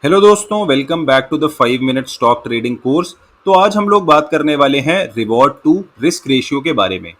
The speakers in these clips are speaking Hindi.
हेलो दोस्तों, welcome back to the 5 minute stock trading course. तो आज हम लोग बात करने वाले हैं रिवॉर्ड टू रिस्क रेशियो के बारे में।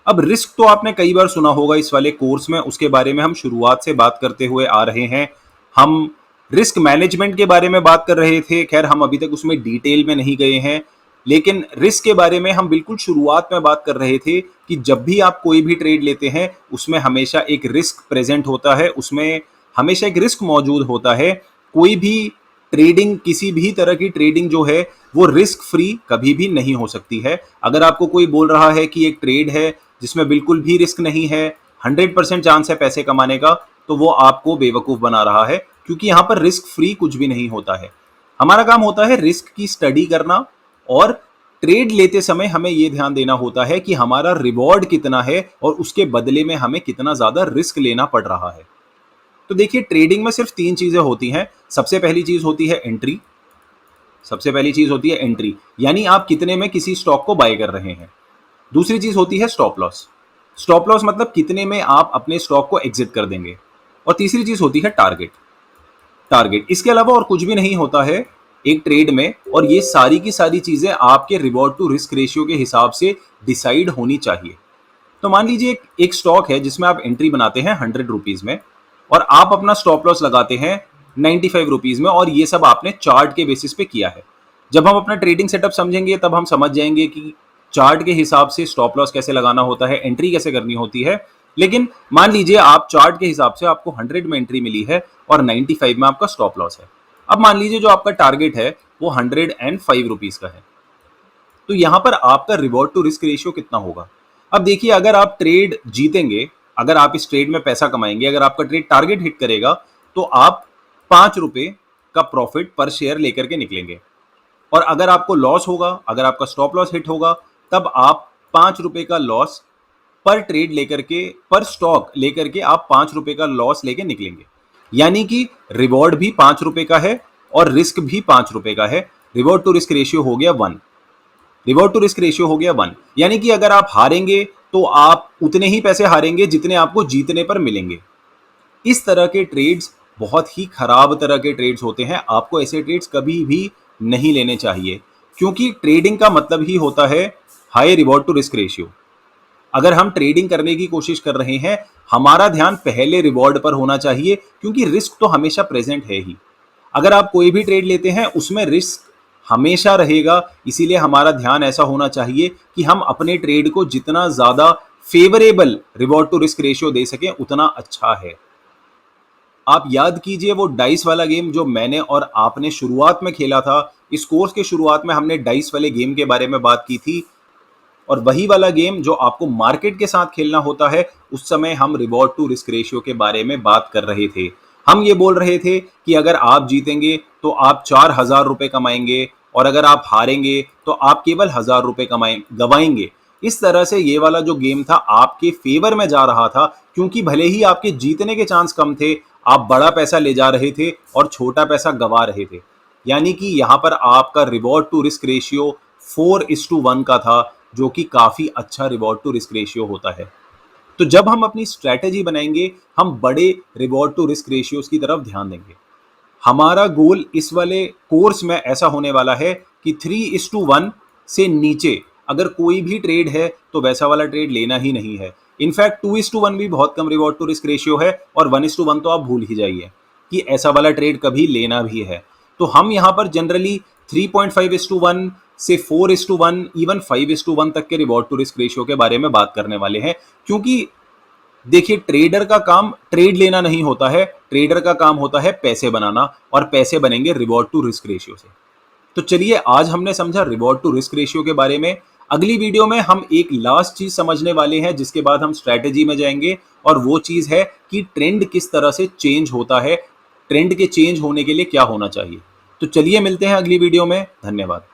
अब रिस्क तो आपने कई बार सुना होगा इस वाले कोर्स में, उसके बारे में हम शुरुआत से बात करते हुए आ रहे हैं। हम रिस्क मैनेजमेंट के बारे में बात कर रहे थे, खैर हम अभी तक उसमें डिटेल में नहीं गए हैं, लेकिन रिस्क के बारे में हम बिल्कुल शुरुआत में बात कर रहे थे कि जब भी आप कोई भी ट्रेड लेते हैं उसमें हमेशा एक रिस्क प्रेजेंट होता है, उसमें हमेशा एक रिस्क मौजूद होता है। कोई भी ट्रेडिंग, किसी भी तरह की ट्रेडिंग जो है वो रिस्क फ्री कभी भी नहीं हो सकती है। अगर आपको कोई बोल रहा है कि एक ट्रेड है जिसमें बिल्कुल भी रिस्क नहीं है, 100% चांस है पैसे कमाने का, तो वो आपको बेवकूफ बना रहा है, क्योंकि यहाँ पर रिस्क फ्री कुछ भी नहीं होता है। हमारा काम होता है रिस्क की स्टडी करना, और ट्रेड लेते समय हमें यह ध्यान देना होता है कि हमारा रिवॉर्ड कितना है और उसके बदले में हमें कितना ज्यादा रिस्क लेना पड़ रहा है। तो देखिए, ट्रेडिंग में सिर्फ 3 चीजें होती हैं। सबसे पहली चीज होती है एंट्री। सबसे पहली चीज होती है एंट्री, यानी आप कितने में किसी स्टॉक को बाय कर रहे हैं। दूसरी चीज होती है स्टॉप लॉस। स्टॉप लॉस मतलब कितने में आप अपने स्टॉक को एग्जिट कर देंगे। और तीसरी चीज होती है टारगेट। टारगेट, इसके अलावा और कुछ भी नहीं होता है एक ट्रेड में, और ये सारी की सारी चीजें आपके रिवॉर्ड टू रिस्क रेशियो के हिसाब से डिसाइड होनी चाहिए। तो मान लीजिए एक स्टॉक है जिसमें आप एंट्री बनाते हैं 100 रुपीज में, और आप अपना स्टॉप लॉस लगाते हैं 95 रुपीज में, और ये सब आपने चार्ट के बेसिस पे किया है। जब हम अपना ट्रेडिंग सेटअप समझेंगे तब हम समझ जाएंगे कि चार्ट के हिसाब से स्टॉप लॉस कैसे लगाना होता है, एंट्री कैसे करनी होती है। लेकिन मान लीजिए आप चार्ट के हिसाब से आपको 100 में एंट्री मिली है और 95 में आपका स्टॉप लॉस है। अब मान लीजिए जो आपका टारगेट है वो 105 रुपीज का है, तो यहां पर आपका रिवॉर्ड टू रिस्क रेशियो कितना होगा। अब देखिए, अगर आप ट्रेड जीतेंगे, अगर आप इस ट्रेड में पैसा कमाएंगे, अगर आपका ट्रेड टारगेट हिट करेगा, तो आप 5 रुपए का प्रॉफिट पर शेयर लेकर के निकलेंगे। और अगर आपको लॉस होगा, अगर आपका स्टॉप लॉस हिट होगा, तब आप 5 रुपए का लॉस पर ट्रेड लेकर के, पर स्टॉक लेकर के आप 5 रुपए का लॉस लेके निकलेंगे। यानी कि रिवॉर्ड भी 5 रुपए का है और रिस्क भी 5 रुपए का है। रिवॉर्ड टू रिस्क रेशियो हो गया 1। रिवॉर्ड टू रिस्क रेशियो हो गया 1, यानी कि अगर आप हारेंगे तो आप उतने ही पैसे हारेंगे जितने आपको जीतने पर मिलेंगे। इस तरह के ट्रेड्स बहुत ही खराब तरह के ट्रेड्स होते हैं। आपको ऐसे ट्रेड्स कभी भी नहीं लेने चाहिए, क्योंकि ट्रेडिंग का मतलब ही होता है high reward to risk ratio. अगर हम ट्रेडिंग करने की कोशिश कर रहे हैं, हमारा ध्यान पहले रिवॉर्ड पर होना चाहिए, क्योंकि रिस्क तो हमेशा प्रेजेंट है ही। अगर आप कोई भी ट्रेड लेते हैं उसमें रिस्क हमेशा रहेगा, इसीलिए हमारा ध्यान ऐसा होना चाहिए कि हम अपने ट्रेड को जितना ज्यादा favourable reward to risk ratio दे सकें उतना अच्छा है। आप याद कीजिए वो डाइस वाला गेम जो मैंने और आपने शुरुआत में खेला था। इस कोर्स के शुरुआत में हमने डाइस वाले गेम के बारे में बात की थी, और वही वाला गेम जो आपको मार्केट के साथ खेलना होता है, उस समय हम रिवॉर्ड टू रिस्क रेशियो के बारे में बात कर रहे थे। हम ये बोल रहे थे कि अगर आप जीतेंगे तो आप 4,000 रुपए कमाएंगे, और अगर आप हारेंगे तो आप केवल 1,000 रुपए गवाएंगे। इस तरह से ये वाला जो गेम था आपके फेवर में जा रहा था, क्योंकि भले ही आपके जीतने के चांस कम थे, आप बड़ा पैसा ले जा रहे थे और छोटा पैसा गवा रहे थे। यानी कि यहाँ पर आपका रिवॉर्ड टू रिस्क रेशियो 4:1 का था, जो कि काफी अच्छा रिवॉर्ड टू रिस्क रेशियो होता है। तो जब हम अपनी स्ट्रैटेजी बनाएंगे, हम बड़े रिवॉर्ड टू रिस्क रेशियोज की तरफ ध्यान देंगे। हमारा गोल इस वाले कोर्स में ऐसा होने वाला है कि 3:1 से नीचे अगर कोई भी ट्रेड है तो वैसा वाला ट्रेड लेना ही नहीं है। इनफैक्ट 2:1 भी बहुत कम रिवॉर्ड टू रिस्क रेशियो है, और 1:1 तो आप भूल ही जाइए कि ऐसा वाला ट्रेड कभी लेना भी है। तो हम यहाँ पर जनरली 3.5:1 से 4:1, इवन 5:1 तक के रिवॉर्ड टू रिस्क रेशियो के बारे में बात करने वाले हैं, क्योंकि देखिए, ट्रेडर का काम ट्रेड लेना नहीं होता है, ट्रेडर का काम होता है पैसे बनाना, और पैसे बनेंगे रिवॉर्ड टू रिस्क रेशियो से। तो चलिए, आज हमने समझा रिवॉर्ड टू रिस्क रेशियो के बारे में। अगली वीडियो में हम एक लास्ट चीज समझने वाले हैं, जिसके बाद हम स्ट्रैटेजी में जाएंगे, और वो चीज है कि ट्रेंड किस तरह से चेंज होता है, ट्रेंड के चेंज होने के लिए क्या होना चाहिए। तो चलिए, मिलते हैं अगली वीडियो में। धन्यवाद।